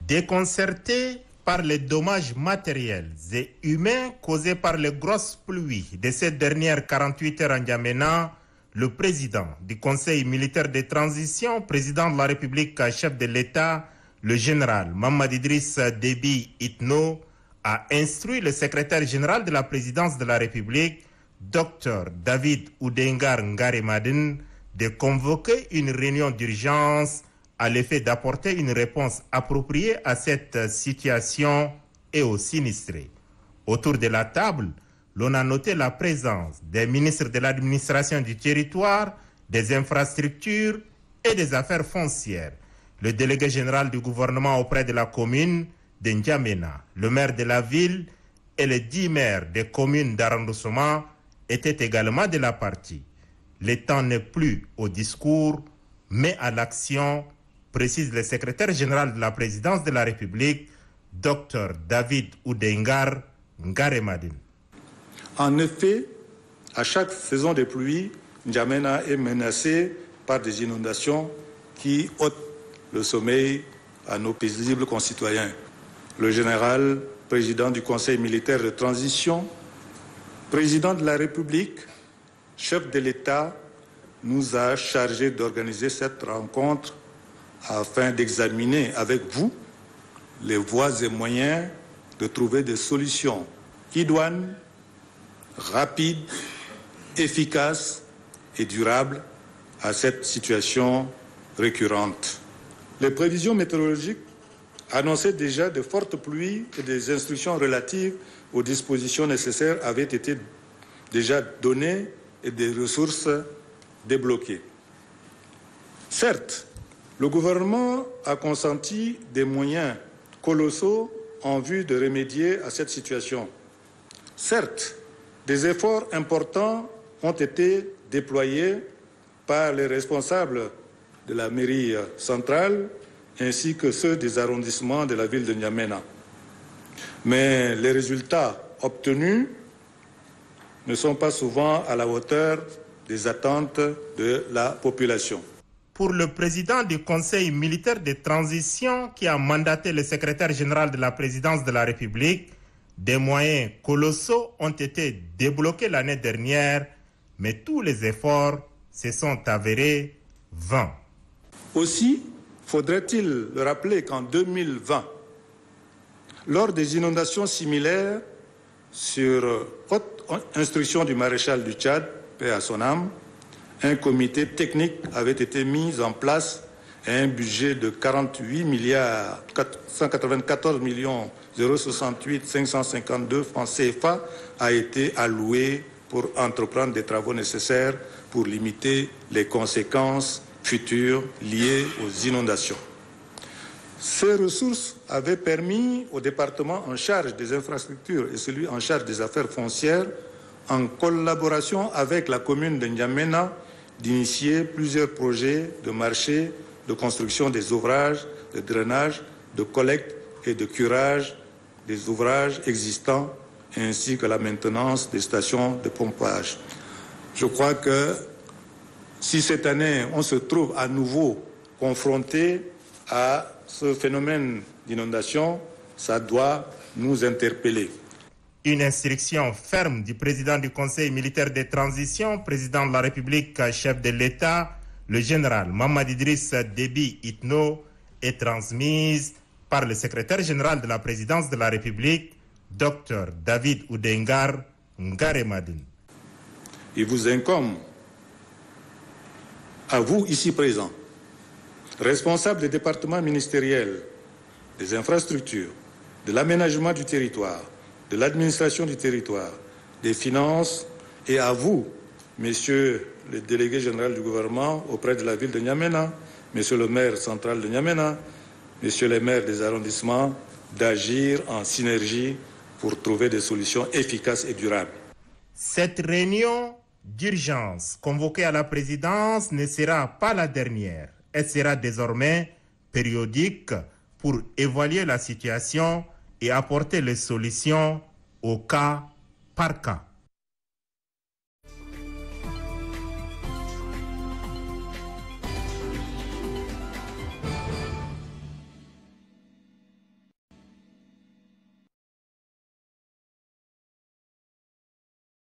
Déconcerté par les dommages matériels et humains causés par les grosses pluies de ces dernières 48 heures en N'Djamena, le président du Conseil militaire de transition, président de la République, chef de l'État, le général Mamad Idriss Déby Itno, a instruit le secrétaire général de la présidence de la République, Dr David Oudengar Ngaremadine, de convoquer une réunion d'urgence à l'effet d'apporter une réponse appropriée à cette situation et aux sinistrés. Autour de la table, l'on a noté la présence des ministres de l'administration du territoire, des infrastructures et des affaires foncières, le délégué général du gouvernement auprès de la commune de N'Djamena, le maire de la ville et les 10 maires des communes d'arrondissement étaient également de la partie. Le temps n'est plus au discours, mais à l'action, précise le secrétaire général de la présidence de la République, Dr David Oudengar Ngaremadine. En effet, à chaque saison de pluie, N'Djamena est menacé par des inondations qui ôtent le sommeil à nos paisibles concitoyens. Le général, président du Conseil militaire de transition, président de la République, chef de l'État, nous a chargés d'organiser cette rencontre afin d'examiner avec vous les voies et moyens de trouver des solutions idoines, rapides, efficaces et durables à cette situation récurrente. Les prévisions météorologiques annonçaient déjà de fortes pluies et des instructions relatives aux dispositions nécessaires avaient été déjà données et des ressources débloquées. Certes, le gouvernement a consenti des moyens colossaux en vue de remédier à cette situation. Certes, des efforts importants ont été déployés par les responsables de la mairie centrale ainsi que ceux des arrondissements de la ville de N'Djamena. Mais les résultats obtenus ne sont pas souvent à la hauteur des attentes de la population. Pour le président du Conseil militaire de transition qui a mandaté le secrétaire général de la présidence de la République, des moyens colossaux ont été débloqués l'année dernière, mais tous les efforts se sont avérés vains. Aussi, faudrait-il le rappeler qu'en 2020, lors des inondations similaires, sur haute instruction du maréchal du Tchad, paix à son âme, un comité technique avait été mis en place et un budget de 48 milliards 494 millions 068 552 francs CFA a été alloué pour entreprendre des travaux nécessaires pour limiter les conséquences futures liées aux inondations. Ces ressources avaient permis au département en charge des infrastructures et celui en charge des affaires foncières, en collaboration avec la commune de N'Djamena, d'initier plusieurs projets de marché, de construction des ouvrages, de drainage, de collecte et de curage des ouvrages existants, ainsi que la maintenance des stations de pompage. Je crois que si cette année on se trouve à nouveau confronté à ce phénomène d'inondation, ça doit nous interpeller. Une instruction ferme du président du Conseil militaire de transition, président de la République, chef de l'État, le général Mamad Idriss Déby Itno, est transmise par le secrétaire général de la présidence de la République, Dr David Oudengar Ngaremadine. Il vous incombe, à vous ici présents, responsables des départements ministériels, des infrastructures, de l'aménagement du territoire, de l'administration du territoire, des finances, et à vous, messieurs les délégués généraux du gouvernement auprès de la ville de N'Djamena, monsieur le maire central de N'Djamena, messieurs les maires des arrondissements, d'agir en synergie pour trouver des solutions efficaces et durables. Cette réunion d'urgence convoquée à la présidence ne sera pas la dernière. Elle sera désormais périodique pour évaluer la situation et apporter les solutions au cas par cas.